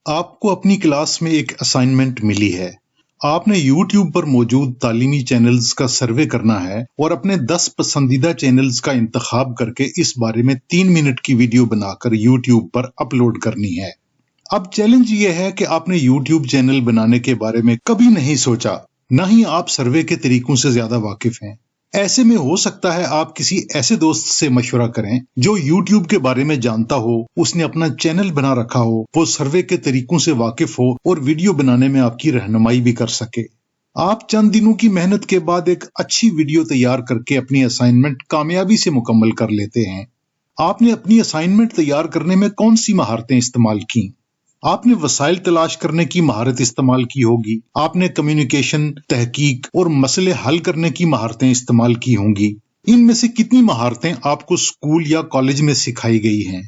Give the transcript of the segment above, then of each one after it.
آپ کو اپنی کلاس میں ایک اسائنمنٹ ملی ہے۔ آپ نے یوٹیوب پر موجود تعلیمی چینلز کا سروے کرنا ہے اور اپنے 10 پسندیدہ چینلز کا انتخاب کر کے اس بارے میں 3 منٹ کی ویڈیو بنا کر یوٹیوب پر اپلوڈ کرنی ہے۔ اب چیلنج یہ ہے کہ آپ نے یوٹیوب چینل بنانے کے بارے میں کبھی نہیں سوچا، نہ ہی آپ سروے کے طریقوں سے زیادہ واقف ہیں۔ ایسے میں ہو سکتا ہے آپ کسی ایسے دوست سے مشورہ کریں جو یوٹیوب کے بارے میں جانتا ہو، اس نے اپنا چینل بنا رکھا ہو، وہ سروے کے طریقوں سے واقف ہو اور ویڈیو بنانے میں آپ کی رہنمائی بھی کر سکے۔ آپ چند دنوں کی محنت کے بعد ایک اچھی ویڈیو تیار کر کے اپنی اسائنمنٹ کامیابی سے مکمل کر لیتے ہیں۔ آپ نے اپنی اسائنمنٹ تیار کرنے میں کون سی مہارتیں استعمال کی؟ آپ نے وسائل تلاش کرنے کی مہارت استعمال کی ہوگی، آپ نے کمیونیکیشن، تحقیق اور مسئلے حل کرنے کی مہارتیں استعمال کی ہوں گی۔ ان میں سے کتنی مہارتیں آپ کو اسکول یا کالج میں سکھائی گئی ہیں؟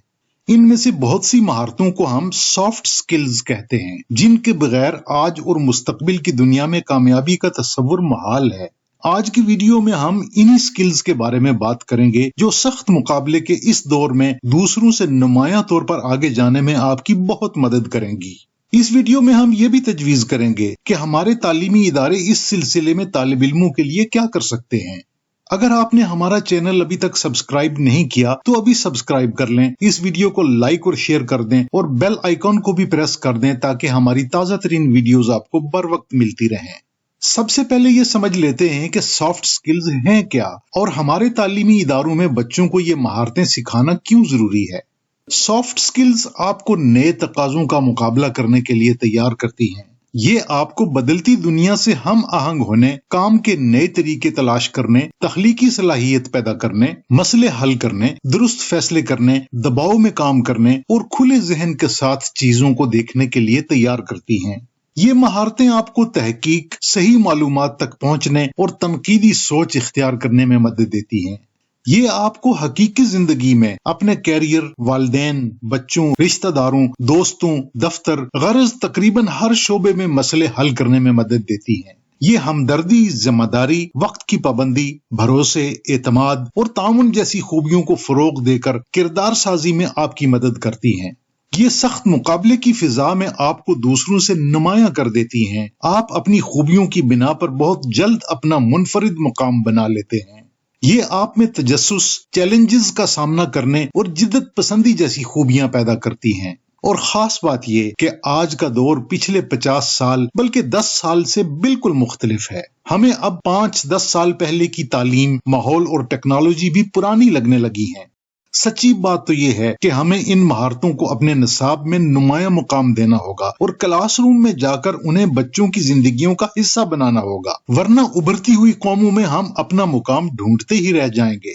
ان میں سے بہت سی مہارتوں کو ہم سافٹ سکلز کہتے ہیں، جن کے بغیر آج اور مستقبل کی دنیا میں کامیابی کا تصور محال ہے۔ آج کی ویڈیو میں ہم انہی سکلز کے بارے میں بات کریں گے جو سخت مقابلے کے اس دور میں دوسروں سے نمایاں طور پر آگے جانے میں آپ کی بہت مدد کریں گی۔ اس ویڈیو میں ہم یہ بھی تجویز کریں گے کہ ہمارے تعلیمی ادارے اس سلسلے میں طالب علموں کے لیے کیا کر سکتے ہیں۔ اگر آپ نے ہمارا چینل ابھی تک سبسکرائب نہیں کیا تو ابھی سبسکرائب کر لیں، اس ویڈیو کو لائک اور شیئر کر دیں اور بیل آئیکن کو بھی پریس کر دیں تاکہ ہماری تازہ ترین ویڈیوز آپ کو بر وقت ملتی رہیں۔ سب سے پہلے یہ سمجھ لیتے ہیں کہ سافٹ سکلز ہیں کیا اور ہمارے تعلیمی اداروں میں بچوں کو یہ مہارتیں سکھانا کیوں ضروری ہے۔ سافٹ سکلز آپ کو نئے تقاضوں کا مقابلہ کرنے کے لیے تیار کرتی ہیں۔ یہ آپ کو بدلتی دنیا سے ہم آہنگ ہونے، کام کے نئے طریقے تلاش کرنے، تخلیقی صلاحیت پیدا کرنے، مسئلے حل کرنے، درست فیصلے کرنے، دباؤ میں کام کرنے اور کھلے ذہن کے ساتھ چیزوں کو دیکھنے کے لیے تیار کرتی ہیں۔ یہ مہارتیں آپ کو تحقیق، صحیح معلومات تک پہنچنے اور تنقیدی سوچ اختیار کرنے میں مدد دیتی ہیں۔ یہ آپ کو حقیقی زندگی میں اپنے کیریئر، والدین، بچوں، رشتہ داروں، دوستوں، دفتر، غرض تقریباً ہر شعبے میں مسئلے حل کرنے میں مدد دیتی ہیں۔ یہ ہمدردی، ذمہ داری، وقت کی پابندی، بھروسے، اعتماد اور تعاون جیسی خوبیوں کو فروغ دے کر کردار سازی میں آپ کی مدد کرتی ہیں۔ یہ سخت مقابلے کی فضا میں آپ کو دوسروں سے نمایاں کر دیتی ہیں۔ آپ اپنی خوبیوں کی بنا پر بہت جلد اپنا منفرد مقام بنا لیتے ہیں۔ یہ آپ میں تجسس، چیلنجز کا سامنا کرنے اور جدت پسندی جیسی خوبیاں پیدا کرتی ہیں۔ اور خاص بات یہ کہ آج کا دور پچھلے 50 سال بلکہ 10 سال سے بالکل مختلف ہے۔ ہمیں اب 5-10 سال پہلے کی تعلیم، ماحول اور ٹیکنالوجی بھی پرانی لگنے لگی ہیں۔ سچی بات تو یہ ہے کہ ہمیں ان مہارتوں کو اپنے نصاب میں نمایاں مقام دینا ہوگا اور کلاس روم میں جا کر انہیں بچوں کی زندگیوں کا حصہ بنانا ہوگا، ورنہ ابھرتی ہوئی قوموں میں ہم اپنا مقام ڈھونڈتے ہی رہ جائیں گے۔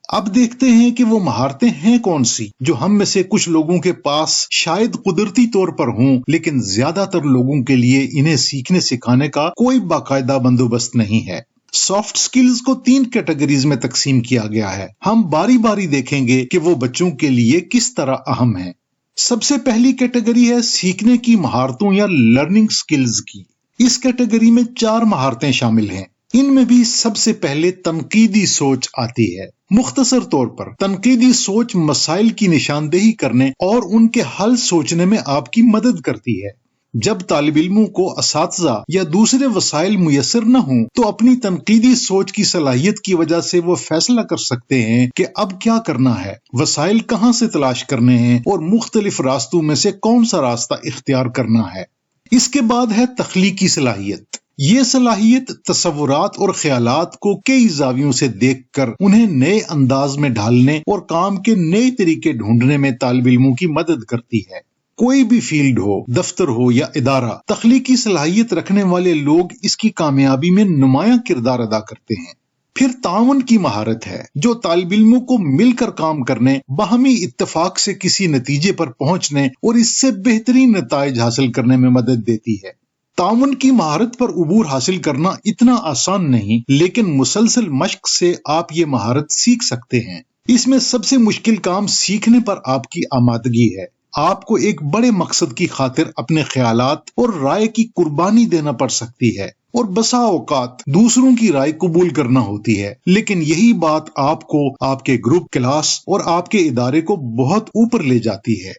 اب دیکھتے ہیں کہ وہ مہارتیں ہیں کون سی جو ہم میں سے کچھ لوگوں کے پاس شاید قدرتی طور پر ہوں، لیکن زیادہ تر لوگوں کے لیے انہیں سیکھنے سکھانے کا کوئی باقاعدہ بندوبست نہیں ہے۔ سافٹ سکلز کو 3 کیٹیگریز میں تقسیم کیا گیا ہے۔ ہم باری باری دیکھیں گے کہ وہ بچوں کے لیے کس طرح اہم ہیں۔ سب سے پہلی کیٹیگری ہے سیکھنے کی مہارتوں یا لرننگ سکلز کی۔ اس کیٹیگری میں 4 مہارتیں شامل ہیں۔ ان میں بھی سب سے پہلے تنقیدی سوچ آتی ہے۔ مختصر طور پر تنقیدی سوچ مسائل کی نشاندہی کرنے اور ان کے حل سوچنے میں آپ کی مدد کرتی ہے۔ جب طالب علموں کو اساتذہ یا دوسرے وسائل میسر نہ ہوں تو اپنی تنقیدی سوچ کی صلاحیت کی وجہ سے وہ فیصلہ کر سکتے ہیں کہ اب کیا کرنا ہے، وسائل کہاں سے تلاش کرنے ہیں اور مختلف راستوں میں سے کون سا راستہ اختیار کرنا ہے۔ اس کے بعد ہے تخلیقی صلاحیت۔ یہ صلاحیت تصورات اور خیالات کو کئی زاویوں سے دیکھ کر انہیں نئے انداز میں ڈھالنے اور کام کے نئے طریقے ڈھونڈنے میں طالب علموں کی مدد کرتی ہے۔ کوئی بھی فیلڈ ہو، دفتر ہو یا ادارہ، تخلیقی صلاحیت رکھنے والے لوگ اس کی کامیابی میں نمایاں کردار ادا کرتے ہیں۔ پھر تعاون کی مہارت ہے جو طالب علموں کو مل کر کام کرنے، باہمی اتفاق سے کسی نتیجے پر پہنچنے اور اس سے بہترین نتائج حاصل کرنے میں مدد دیتی ہے۔ تعاون کی مہارت پر عبور حاصل کرنا اتنا آسان نہیں، لیکن مسلسل مشق سے آپ یہ مہارت سیکھ سکتے ہیں۔ اس میں سب سے مشکل کام سیکھنے پر آپ کی آمادگی ہے۔ آپ کو ایک بڑے مقصد کی خاطر اپنے خیالات اور رائے کی قربانی دینا پڑ سکتی ہے اور بسا اوقات دوسروں کی رائے قبول کرنا ہوتی ہے، لیکن یہی بات آپ کو، آپ کے گروپ، کلاس اور آپ کے ادارے کو بہت اوپر لے جاتی ہے۔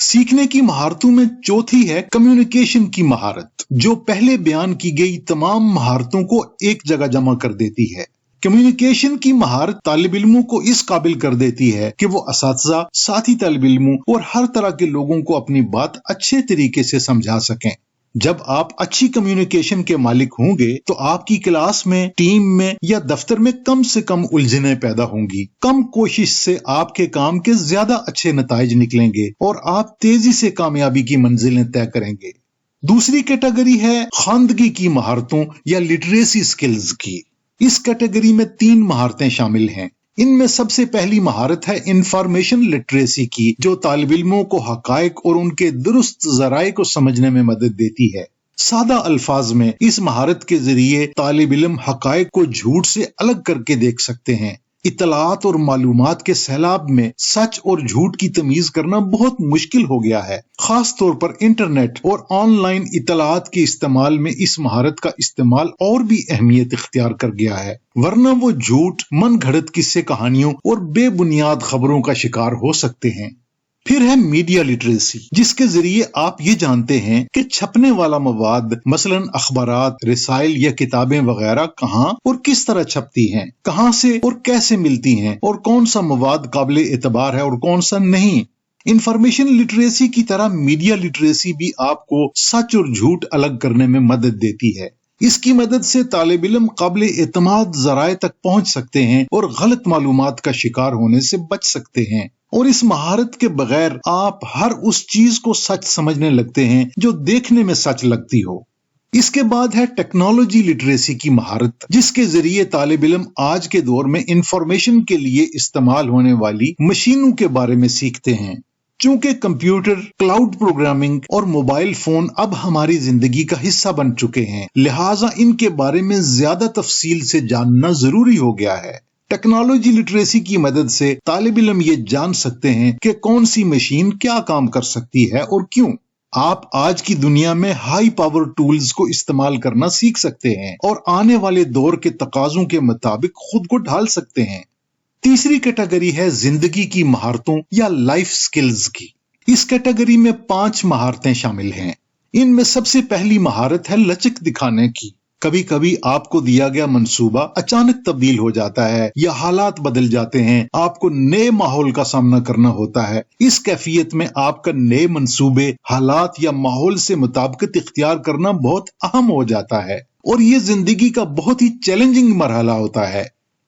सीखने की महारतों में चौथी है कम्युनिकेशन की महारत, जो पहले बयान की गई तमाम महारतों को एक जगह जमा कर देती है। कम्युनिकेशन की महारत तालिब इल्मों को इस काबिल कर देती है कि वो असातिज़ा, साथी तालिब इल्मों और हर तरह के लोगों को अपनी बात अच्छे तरीके से समझा सकें। जब आप अच्छी कम्युनिकेशन के मालिक होंगे तो आपकी क्लास में, टीम में या दफ्तर में कम से कम उलझनें पैदा होंगी। कम कोशिश से आपके काम के ज्यादा अच्छे नताइज निकलेंगे और आप तेजी से कामयाबी की मंजिलें तय करेंगे। दूसरी कैटेगरी है खानदगी की महारतों या लिटरेसी स्किल्स की। इस कैटेगरी में 3 महारतें शामिल हैं। इनमें सबसे पहली महारत है इंफॉर्मेशन लिटरेसी की, जो तालिब इल्मों को हकायक और उनके दुरुस्त ज़राए को समझने में मदद देती है। सादा अल्फाज में इस महारत के जरिए तालिब इल्म हकायक को झूठ से अलग करके देख सकते हैं। इतलात और मालूमात के सैलाब में सच और झूठ की तमीज करना बहुत मुश्किल हो गया है। खास तौर पर इंटरनेट और ऑनलाइन इतलात के इस्तेमाल में इस महारत का इस्तेमाल और भी अहमियत इख्तियार कर गया है, वरना वो झूठ, मन घड़त किस्से कहानियों और बेबुनियाद खबरों का शिकार हो सकते हैं। फिर है मीडिया लिटरेसी, जिसके जरिए आप ये जानते हैं कि छपने वाला मवाद, मसलन अखबारात, रिसाइल या किताबें वगैरह कहाँ और किस तरह छपती हैं, कहाँ से और कैसे मिलती हैं, और कौन सा मवाद काबिल एतबार है और कौन सा नहीं। इंफॉर्मेशन लिटरेसी की तरह मीडिया लिटरेसी भी आपको सच और झूठ अलग करने में मदद देती है। इसकी मदद से तालिब इल्म काबिल एतमाद ज़राए तक पहुंच सकते हैं और गलत मालूमात का शिकार होने से बच सकते हैं। और इस महारत के बगैर आप हर उस चीज को सच समझने लगते हैं जो देखने में सच लगती हो। इसके बाद है टेक्नोलॉजी लिटरेसी की महारत, जिसके जरिए तालिब इल्म आज के दौर में इंफॉर्मेशन के लिए इस्तेमाल होने वाली मशीनों के बारे में सीखते हैं। चूंकि कंप्यूटर, क्लाउड प्रोग्रामिंग और मोबाइल फोन अब हमारी जिंदगी का हिस्सा बन चुके हैं, लिहाजा इनके बारे में ज्यादा तफसील से जानना जरूरी हो गया है। टेक्नोलॉजी लिटरेसी की मदद से तालिब इल्म ये जान सकते हैं कि कौन सी मशीन क्या काम कर सकती है और क्यों। आप आज की दुनिया में हाई पावर टूल्स को इस्तेमाल करना सीख सकते हैं और आने वाले दौर के तकाजों के मुताबिक खुद को ढाल सकते हैं। तीसरी कैटेगरी है जिंदगी की महारतों या लाइफ स्किल्स की। इस कैटेगरी में 5 महारतें शामिल हैं। इनमें सबसे पहली महारत है लचक दिखाने की। कभी कभी आपको दिया गया मंसूबा अचानक तब्दील हो जाता है या हालात बदल जाते हैं, आपको नए माहौल का सामना करना होता है। इस कैफियत में आपका नए मंसूबे, हालात या माहौल से मुताबिकत इख्तियार करना बहुत अहम हो जाता है और ये जिंदगी का बहुत ही चैलेंजिंग मरहला होता है।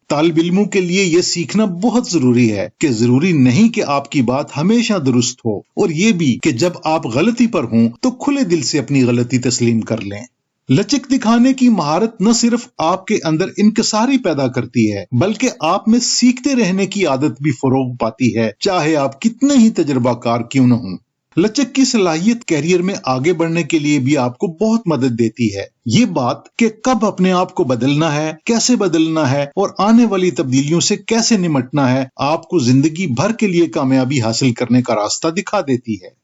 तालिब इल्मों के लिए यह सीखना बहुत जरूरी है कि जरूरी नहीं कि आपकी बात हमेशा दुरुस्त हो, और ये भी कि जब आप गलती पर हों तो खुले दिल से अपनी गलती तस्लीम कर लें। लचक दिखाने की महारत न सिर्फ आपके अंदर इंकसारी पैदा करती है, बल्कि आप में सीखते रहने की आदत भी फरोग पाती है, चाहे आप कितने ही तजुर्बाकार क्यों न हों। लचक की सलाहियत कैरियर में आगे बढ़ने के लिए भी आपको बहुत मदद देती है। ये बात कि कब अपने आप को बदलना है, कैसे बदलना है और आने वाली तब्दीलियों से कैसे निपटना है, आपको जिंदगी भर के लिए कामयाबी हासिल करने का रास्ता दिखा देती है।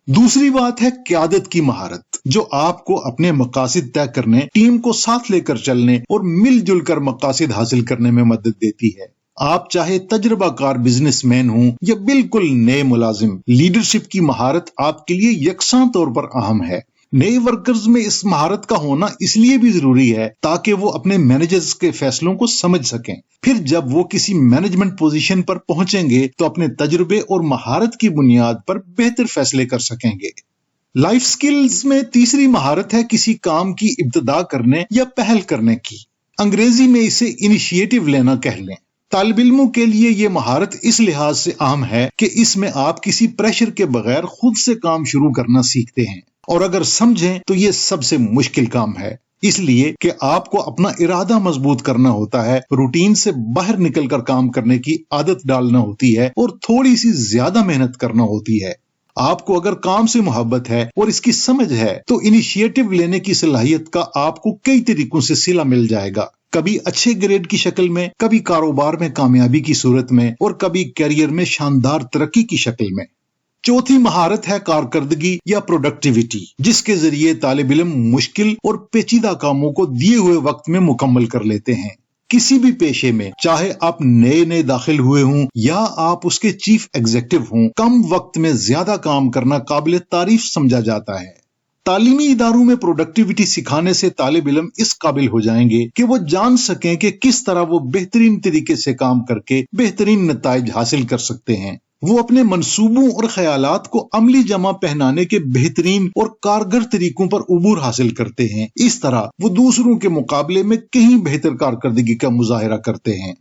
दूसरी बात है क़यादत की महारत, जो आपको अपने मकासद तय करने, टीम को साथ लेकर चलने और मिलजुल कर मकासद हासिल करने में मदद देती है। आप चाहे तजुर्बाकार बिजनेसमैन हों या बिल्कुल नए मुलाजिम, लीडरशिप की महारत आपके लिए यकसान तौर पर अहम है। नए वर्कर्स में इस महारत का होना इसलिए भी जरूरी है ताकि वो अपने मैनेजर्स के फैसलों को समझ सकें। फिर जब वो किसी मैनेजमेंट पोजीशन पर पहुंचेंगे तो अपने तजुर्बे और महारत की बुनियाद पर बेहतर फैसले कर सकेंगे। लाइफ स्किल्स में तीसरी महारत है किसी काम की इब्तिदा करने या पहल करने की। अंग्रेजी में इसे इनिशिएटिव लेना कह लें। तालिब इल्मों के लिए ये महारत इस लिहाज से अहम है कि इसमें आप किसी प्रेशर के बगैर खुद से काम शुरू करना सीखते हैं, और अगर समझें तो ये सबसे मुश्किल काम है, इसलिए कि आपको अपना इरादा मजबूत करना होता है, रूटीन से बाहर निकलकर काम करने की आदत डालना होती है और थोड़ी सी ज्यादा मेहनत करना होती है। आपको अगर काम से मोहब्बत है और इसकी समझ है तो इनिशिएटिव लेने की सलाहियत का आपको कई तरीकों से सिला मिल जाएगा, कभी अच्छे ग्रेड की शक्ल में, कभी कारोबार में कामयाबी की सूरत में और कभी करियर में शानदार तरक्की की शक्ल में। चौथी महारत है कारकर्दगी या प्रोडक्टिविटी, जिसके जरिए तालिब इल्म मुश्किल और पेचीदा कामों को दिए हुए वक्त में मुकम्मल कर लेते हैं। किसी भी पेशे में, चाहे आप नए दाखिल हुए हों या आप उसके चीफ एग्जीक्यूटिव हों, कम वक्त में ज्यादा काम करना काबिल तारीफ समझा जाता है। तालीमी इदारों में प्रोडक्टिविटी सिखाने से तालिब इल्म इस काबिल हो जाएंगे कि वो जान सकें कि किस तरह वो बेहतरीन तरीके से काम करके बेहतरीन नताइज हासिल कर सकते हैं। वो अपने मंसूबों और ख्यालात को अमली जमा पहनाने के बेहतरीन और कारगर तरीकों पर उबूर हासिल करते हैं। इस तरह वो दूसरों के मुकाबले में कहीं बेहतर कारकर्दगी का मुजाहिरा करते हैं।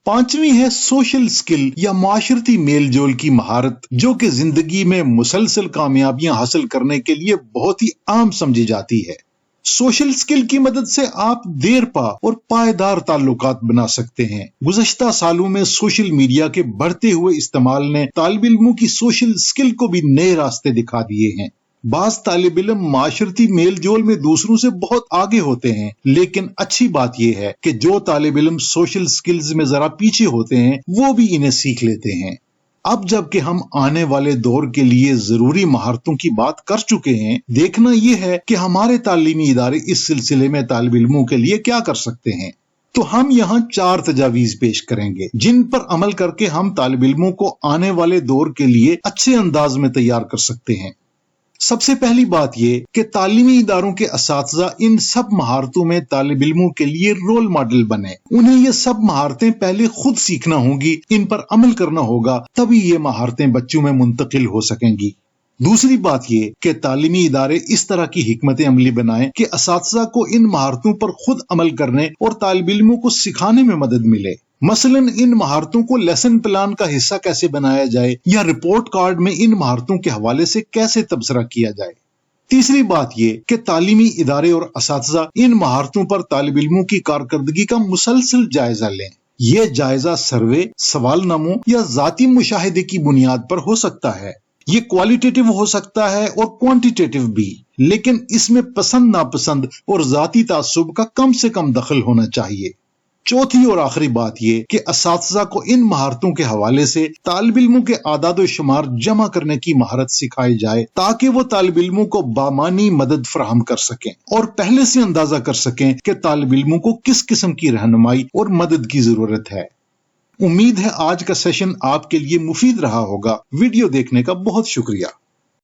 पांचवी है सोशल स्किल या माशरती मेल जोल की महारत, जो कि जिंदगी में मुसलसल कामयाबियां हासिल करने के लिए बहुत ही आम समझी जाती है। सोशल स्किल की मदद से आप देर पा और पायदार ताल्लुकात बना सकते हैं। गुज़श्ता सालों में सोशल मीडिया के बढ़ते हुए इस्तेमाल ने तालिब इल्मों की सोशल स्किल को भी नए रास्ते दिखा दिए हैं। बाज तालिब इल्म माशरती मेल जोल में दूसरों से बहुत आगे होते हैं, लेकिन अच्छी बात यह है कि जो तालिब इल्म सोशल स्किल्स में जरा पीछे होते हैं वो भी इन्हें सीख लेते हैं। अब जबकि हम आने वाले दौर के लिए जरूरी महारतों की बात कर चुके हैं, देखना यह है कि हमारे तालीमी इदारे इस सिलसिले में तालिब इल्मों के लिए क्या कर सकते हैं। तो हम यहाँ 4 तजावीज पेश करेंगे जिन पर अमल करके हम तालिब इल्मों को आने वाले दौर के लिए अच्छे अंदाज में तैयार कर सकते हैं। सबसे पहली बात यह कि तालीमी इदारों के असातिज़ा इन सब महारतों में तालिब इल्मों के लिए रोल मॉडल बने। उन्हें ये सब महारतें पहले खुद सीखना होंगी, इन पर अमल करना होगा, तभी ये महारतें बच्चों में मुंतकिल हो सकेंगी। दूसरी बात यह कि तालीमी इदारे इस तरह की हिकमत अमली बनाएं कि असातिज़ा को इन महारतों पर खुद अमल करने और तालिब इल्मों को सिखाने में मदद मिले। मसलन इन महारतों को लेसन प्लान का हिस्सा कैसे बनाया जाए या रिपोर्ट कार्ड में इन महारतों के हवाले से कैसे तबसरा किया जाए। तीसरी बात यह कि तालीमी इदारे और असातिज़ा इन महारतों पर तालिब इल्मों की कारकर्दगी का मुसलसल जायजा लें। यह जायजा सर्वे, सवालनामों या जाती मुशाहिदे की बुनियाद पर हो सकता है। ये क्वालिटेटिव हो सकता है और क्वांटिटेटिव भी, लेकिन इसमें पसंद नापसंद और जाती तासुब का कम से कम दखल होना चाहिए। चौथी और आखिरी बात यह कि असातिज़ा को इन महारतों के हवाले से तालिब इल्मों के आदाद व शुमार जमा करने की महारत सिखाई जाए, ताकि वो तालिब इल्मों को बामानी मदद फराहम कर सकें और पहले से अंदाजा कर सकें कि तालिब इल्मों को किस किस्म की रहनुमाई और मदद की जरूरत है। उम्मीद है आज का सेशन आपके लिए मुफीद रहा होगा। वीडियो देखने का बहुत शुक्रिया।